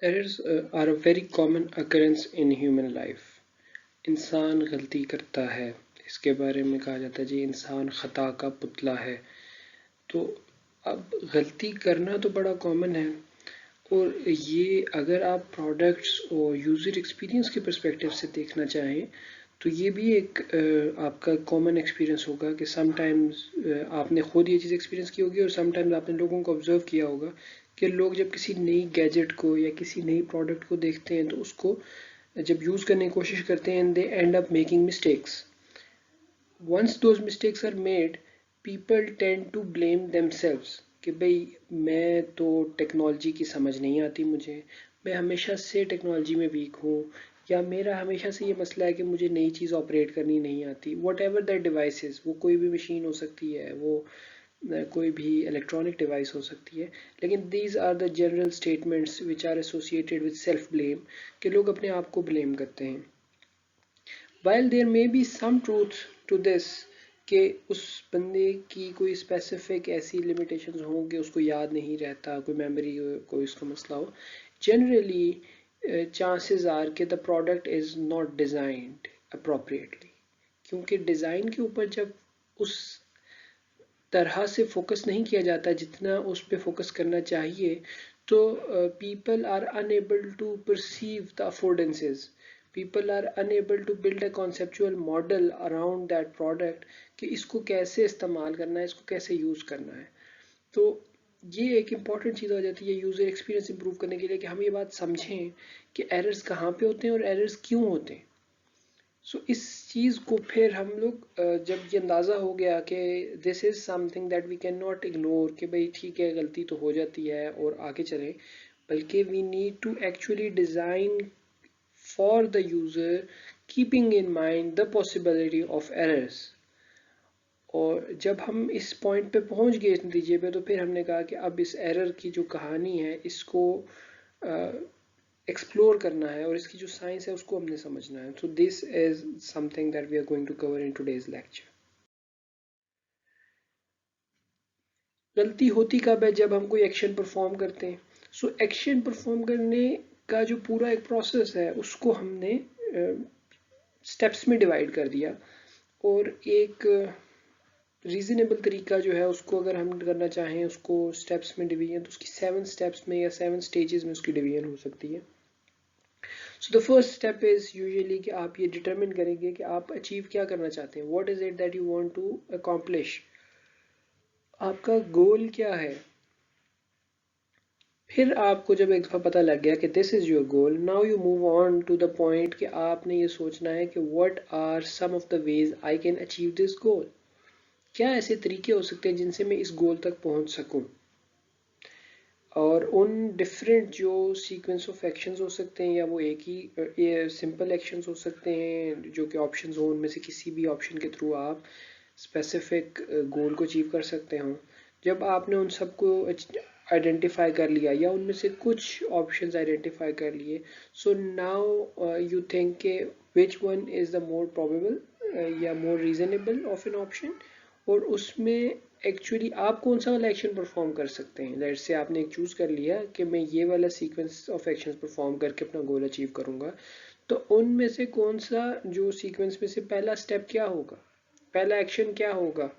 Errors are a very common occurrence in human life. इंसान गलती करता है, इसके बारे में कहा जाता है जी इंसान खता का पुतला है। तो अब गलती करना तो बड़ा कॉमन है, और ये अगर आप प्रोडक्ट्स और यूज़र एक्सपीरियंस के पर्सपेक्टिव से देखना चाहें तो ये भी एक आपका कॉमन एक्सपीरियंस होगा कि समटाइम्स आपने खुद ये चीज़ एक्सपीरियंस की होगी, और समटाइम्स आपने लोगों को ऑब्जर्व किया होगा कि लोग जब किसी नई गैजेट को या किसी नई प्रोडक्ट को देखते हैं तो उसको जब यूज़ करने की कोशिश करते हैं, they end up making mistakes. Once those mistakes are made, people tend to blame themselves कि भाई मैं तो टेक्नोलॉजी की समझ नहीं आती मुझे, मैं हमेशा से टेक्नोलॉजी में वीक हूँ, या मेरा हमेशा से ये मसला है कि मुझे नई चीज़ ऑपरेट करनी नहीं आती. वट एवर दैट डिवाइसेस, वो कोई भी मशीन हो सकती है, वो कोई भी इलेक्ट्रॉनिक डिवाइस हो सकती है, लेकिन these are the general statements which are associated with self blame, कि लोग अपने आप को ब्लेम करते हैं. While there may be some truth to this कि उस बंदे की कोई स्पेसिफिक ऐसी लिमिटेशंस हों कि उसको याद नहीं रहता, कोई मेमोरी कोई उसका मसला हो, जनरली चांसेस आर कि the product is not designed appropriately. क्योंकि डिज़ाइन के ऊपर जब उस तरह से फोकस नहीं किया जाता जितना उस पर फोकस करना चाहिए, तो people are unable to perceive the affordances. people are unable to build a conceptual model around that product कि इसको कैसे इस्तेमाल करना है, इसको कैसे यूज़ करना है. तो ये एक इम्पॉर्टेंट चीज़ हो जाती है यूज़र एक्सपीरियंस इंप्रूव करने के लिए कि हम ये बात समझें कि एरर्स कहाँ पे होते हैं और एरर्स क्यों होते हैं. सो इस चीज़ को फिर हम लोग जब ये अंदाज़ा हो गया कि this is something that we can not ignore कि भाई ठीक है गलती तो हो जाती है और आगे चलें, बल्कि we need to actually design for the user keeping in mind the possibility of errors. और जब हम इस पॉइंट पे पहुंच गए इस नतीजे पे, तो फिर हमने कहा कि अब इस एरर की जो कहानी है इसको एक्सप्लोर करना है, और इसकी जो साइंस है उसको हमने समझना है. So this is something that we are going to cover in today's lecture. गलती होती कब है? जब हम कोई एक्शन परफॉर्म करते हैं. सो एक्शन परफॉर्म करने का जो पूरा एक प्रोसेस है उसको हमने स्टेप्स में डिवाइड कर दिया, और एक रीज़नेबल तरीका जो है उसको अगर हम करना चाहें उसको स्टेप्स में डिवीजन, तो उसकी 7 स्टेप्स में या 7 स्टेजेस में उसकी डिवीजन हो सकती है. So the first step is usually कि आप ये डिटरमिन करेंगे कि आप अचीव क्या करना चाहते हैं. What is it that you want to accomplish, आपका गोल क्या है. फिर आपको जब एक दफ़ा पता लग गया कि this is your goal, now you move on to the point कि आपने ये सोचना है कि what are some of the ways I can achieve this goal. क्या ऐसे तरीके हो सकते हैं जिनसे मैं इस गोल तक पहुंच सकूं, और उन डिफरेंट जो सीक्वेंस ऑफ एक्शंस हो सकते हैं, या वो एक ही सिंपल एक्शंस हो सकते हैं जो कि ऑप्शंस हो, उनमें से किसी भी ऑप्शन के थ्रू आप स्पेसिफिक गोल को अचीव कर सकते हो. जब आपने उन सबको आइडेंटिफाई कर लिया या उनमें से कुछ ऑप्शंस आइडेंटिफाई कर लिए, सो नाउ यू थिंक के which one is the more probable या मोर रीजनेबल ऑफ एन ऑप्शन, और उसमें एक्चुअली आप कौन सा वाला एक्शन परफॉर्म कर सकते हैं. लेट्स से आपने एक चूज़ कर लिया कि मैं ये वाला सीक्वेंस ऑफ एक्शंस परफॉर्म करके अपना गोल अचीव करूँगा, तो उनमें से कौन सा जो सीक्वेंस में से पहला स्टेप क्या होगा, पहला एक्शन क्या होगा.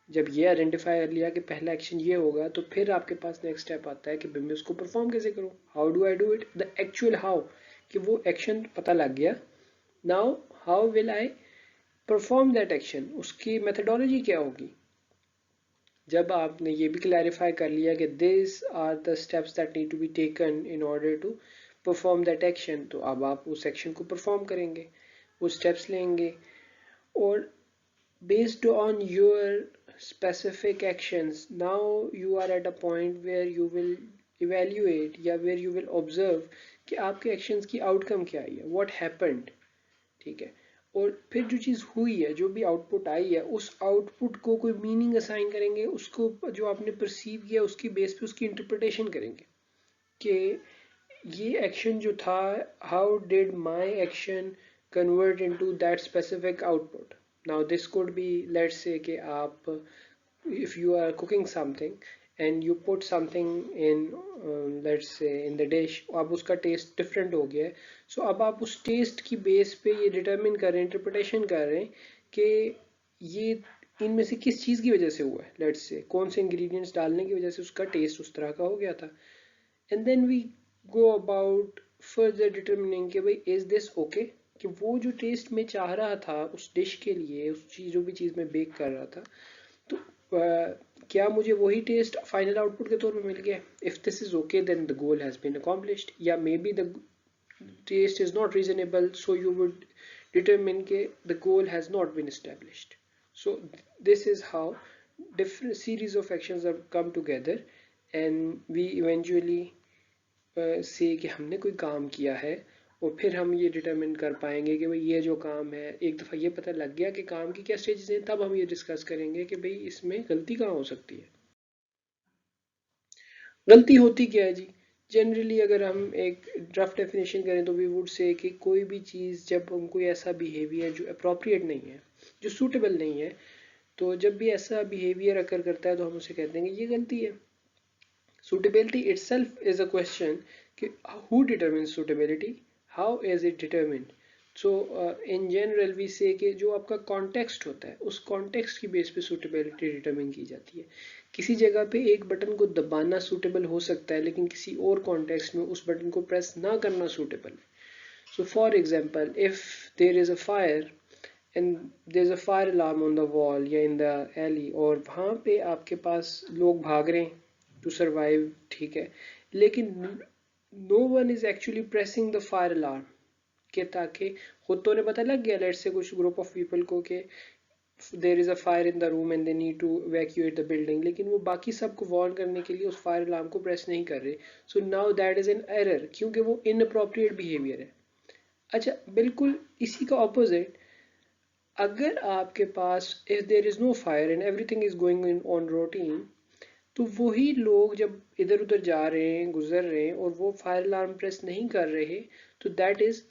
जब ये आइडेंटिफाई कर लिया कि पहला एक्शन ये होगा, तो फिर आपके पास नेक्स्ट स्टेप आता है कि मैं उसको परफॉर्म कैसे करूँ. How do I do it, the actual how, कि वो एक्शन पता लग गया. Now how will I perform that action, उसकी मेथडोलॉजी क्या होगी. जब आपने ये भी क्लैरिफाई कर लिया कि this are the steps that need to be taken in order to perform that action, तो अब आप उस एक्शन को परफॉर्म करेंगे, वो स्टेप्स लेंगे, और based on your specific actions, now you are at a point where you will evaluate या where you will observe कि आपके actions की outcome क्या आई है, what happened. ठीक है, और फिर जो चीज़ हुई है, जो भी आउटपुट आई है, उस आउटपुट को कोई मीनिंग असाइन करेंगे, उसको जो आपने परसीव किया उसकी बेस पे उसकी इंटरप्रिटेशन करेंगे कि ये एक्शन जो था, how did my action convert into that specific output. Now this could be, let's say कि आप, if you are cooking something and you put something in let's say in the dish, अब उसका taste different हो गया है. सो अब आप उस टेस्ट की बेस पे ये डिटरमिन कर रहे हैं, इंटरप्रिटेशन कर रहे हैं कि ये इनमें से किस चीज़ की वजह से हुआ है, लेट्स से कौन से इंग्रेडिएंट्स डालने की वजह से उसका टेस्ट उस तरह का हो गया था. And then we go about further determining कि भाई इज दिस ओके, कि वो जो टेस्ट मैं चाह रहा था उस डिश के लिए, उस चीज़ जो भी चीज़ मैं बेक कर रहा था, तो क्या मुझे वही टेस्ट फाइनल आउटपुट के तौर पे मिल गया. If this is okay then the goal has been accomplished. या maybe the test is not reasonable, so you would determine के the goal has not been established. So this is how different series of actions have come together and we eventually say कि हमने कोई काम किया है, और फिर हम ये डिटरमिन कर पाएंगे कि भाई ये जो काम है, एक दफ़ा ये पता लग गया कि काम की क्या स्टेजेस हैं, तब हम ये डिस्कस करेंगे कि भाई इसमें गलती कहाँ हो सकती है. गलती होती क्या है जी. जनरली अगर हम एक रफ डेफिनेशन करें तो वी वुड से कि कोई भी चीज़ जब हम कोई ऐसा बिहेवियर जो अप्रोप्रिएट नहीं है, जो सूटेबल नहीं है, तो जब भी ऐसा बिहेवियर अकर करता है तो हम उसे कहते हैं कि ये गलती है. Suitability itself is a question कि who determines suitability, how is it determined. So in general we say कि जो आपका context होता है उस context की बेस पे suitability determine की जाती है. किसी जगह पे एक बटन को दबाना suitable हो सकता है, लेकिन किसी और context में उस बटन को press ना करना suitable है. So for example, if there is a fire and there's a fire alarm on the wall या in the alley, और वहाँ पे आपके पास लोग भाग रहे हैं to survive, ठीक है, लेकिन no one is actually pressing the fire alarm के ताकि खुद तो उन्हें पता लग गया, let's say कुछ group of people को कि there is a fire in the room and they need to evacuate the building, लेकिन वो बाकी सबको warn करने के लिए उस fire alarm को press नहीं कर रहे. So now that is an error क्योंकि वो inappropriate behavior है. अच्छा, बिल्कुल इसी का opposite, अगर आपके पास if there is no fire and everything is going on routine, तो वही लोग जब इधर उधर जा रहे हैं, गुजर रहे हैं, और वो फायर अलार्म प्रेस नहीं कर रहे, तो that is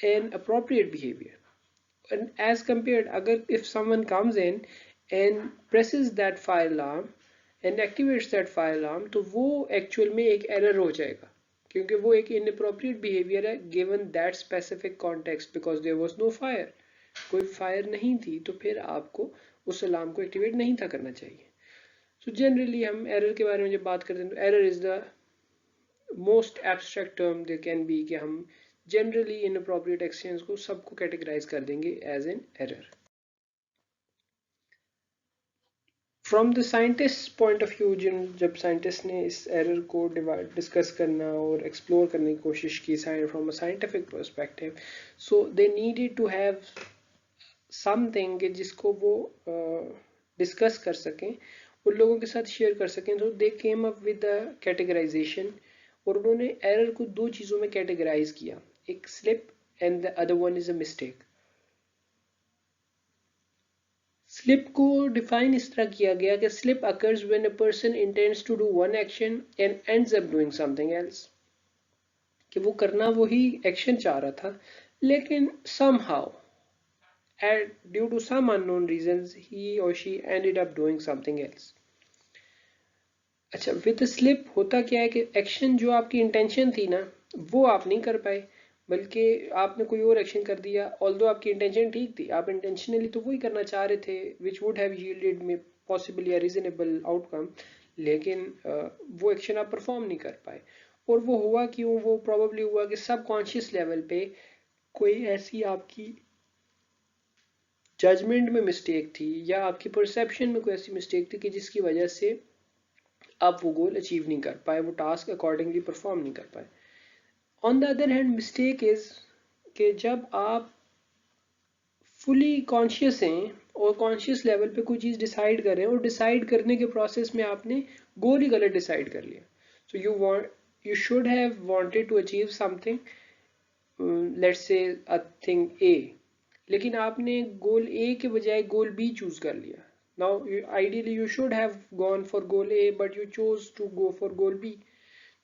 inappropriate behaviour. And as compared, अगर if someone comes in and presses that fire alarm and activates that fire alarm, तो वो एक्चुअल में एक एरर हो जाएगा क्योंकि वो एक इनअप्रोप्रिएट बिहेवियर है given that specific context, because there was no fire, कोई फायर नहीं थी, तो फिर आपको उस अलार्म को एक्टिवेट नहीं था करना चाहिए. So generally हम एरर के बारे में जब बात करते हैं तो error is the most abstract term there can be, कि हम जनरली इनअप्रोप्रिएट एक्शंस को सबको कैटेगराइज कर देंगे as an error. From the scientist point of view, जब साइंटिस्ट ने इस एरर को डिस्कस करना और एक्सप्लोर करने की कोशिश की from a scientific perspective, so they needed to have something जिसको वो डिस्कस कर सकें, उन लोगों के साथ शेयर कर सकें. तो they came up with the categorisation, और उन्होंने एरर को दो चीज़ों में कैटेगराइज किया, एक slip and the other one is a mistake. Slip को डिफाइन इस तरह किया गया कि slip occurs when a person intends to do one action and ends up doing something else, कि वो करना वही एक्शन चाह रहा था, लेकिन somehow due to some unknown reasons he or she ended up doing something else. अच्छा, with slip होता क्या है कि एक्शन जो आपकी इंटेंशन थी ना वो आप नहीं कर पाए, बल्कि आपने कोई और एक्शन कर दिया. ऑल्दो आपकी इंटेंशन ठीक थी, आप इंटेंशनली तो वही करना चाह रहे थे विच वुड हैव यील्डेड में पॉसिबली अ रीजनेबल आउटकम, लेकिन वो एक्शन आप परफॉर्म नहीं कर पाए. और वो हुआ क्यों? वो प्रोबेबली हुआ कि सब कॉन्शियस लेवल पे कोई ऐसी आपकी जजमेंट में मिस्टेक थी या आपकी परसेप्शन में कोई ऐसी मिस्टेक थी कि जिसकी वजह से आप वो गोल अचीव नहीं कर पाए, वो टास्क अकॉर्डिंगली परफॉर्म नहीं कर पाए. On the other hand mistake is कि जब आप फुली कॉन्शियस हैं और कॉन्शियस लेवल पे कोई चीज़ डिसाइड कर रहे हैं और डिसाइड करने के प्रोसेस में आपने गोल ही गलत डिसाइड कर लिया. So you should have wanted to achieve something, let's say a thing ए, लेकिन आपने गोल ए के बजाय गोल बी चूज कर लिया. Now, ideally you should have gone for goal A, but you chose to go for goal B.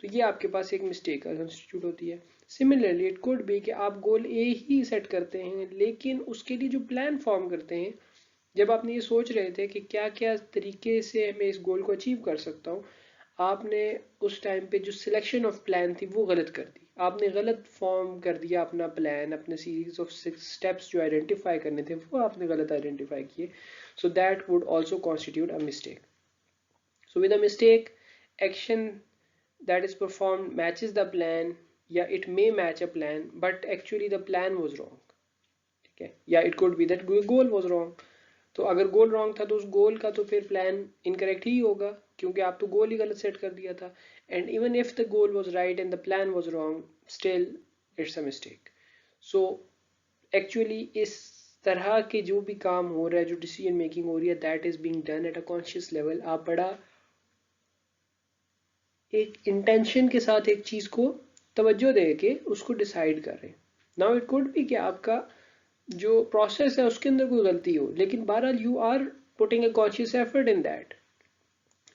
तो ये आपके पास एक मिस्टेक का कंस्टिट्यूट होती है. सिमिलरली इट कुड बी कि आप गोल A ही सेट करते हैं, लेकिन उसके लिए जो प्लान फॉर्म करते हैं جب آپ نے یہ سوچ رہے تھے کہ کیا کیا طریقے سے میں اس گول کو اچیو کر سکتا ہوں، آپ نے اس ٹائم پہ جو سلیکشن آف پلان تھی وہ غلط کر دی. آپ نے غلط فارم کر دیا اپنا پلان، اپنے سیریز آف 6 اسٹیپس جو آئیڈینٹیفائی کرنے تھے وہ آپ نے غلط آئیڈینٹیفائی کیے. So that would also constitute a mistake. So with a mistake, action that is performed matches the plan, یا it may match a plan but actually the plan was wrong. ٹھیک ہے، یا it could be that goal was wrong. تو اگر گول wrong تھا تو اس گول کا تو پھر پلان انکریکٹ ہی ہوگا، کیونکہ آپ تو گول ہی غلط سیٹ کر دیا تھا. And even if the goal was right and the plan was wrong, still it's a mistake. So actually اس طرح کے جو بھی کام ہو رہا ہے، جو ڈیسیجن میکنگ ہو رہی ہے، that is being done at a conscious level. آپ بڑا ایک انٹینشن کے ساتھ ایک چیز کو توجہ دے کے اس کو ڈیسائیڈ کر رہے ہیں. ناؤ اٹ کوڈ بھی کہ آپ کا جو پروسیس ہے اس کے اندر کوئی غلطی ہو، لیکن بہرحال you are putting a conscious effort in that,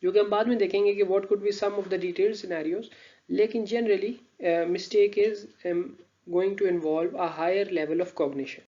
جو کہ ہم بعد میں دیکھیں گے کہ what could be some of the detail scenarios. لیکن generally mistake is going to involve a higher level of cognition.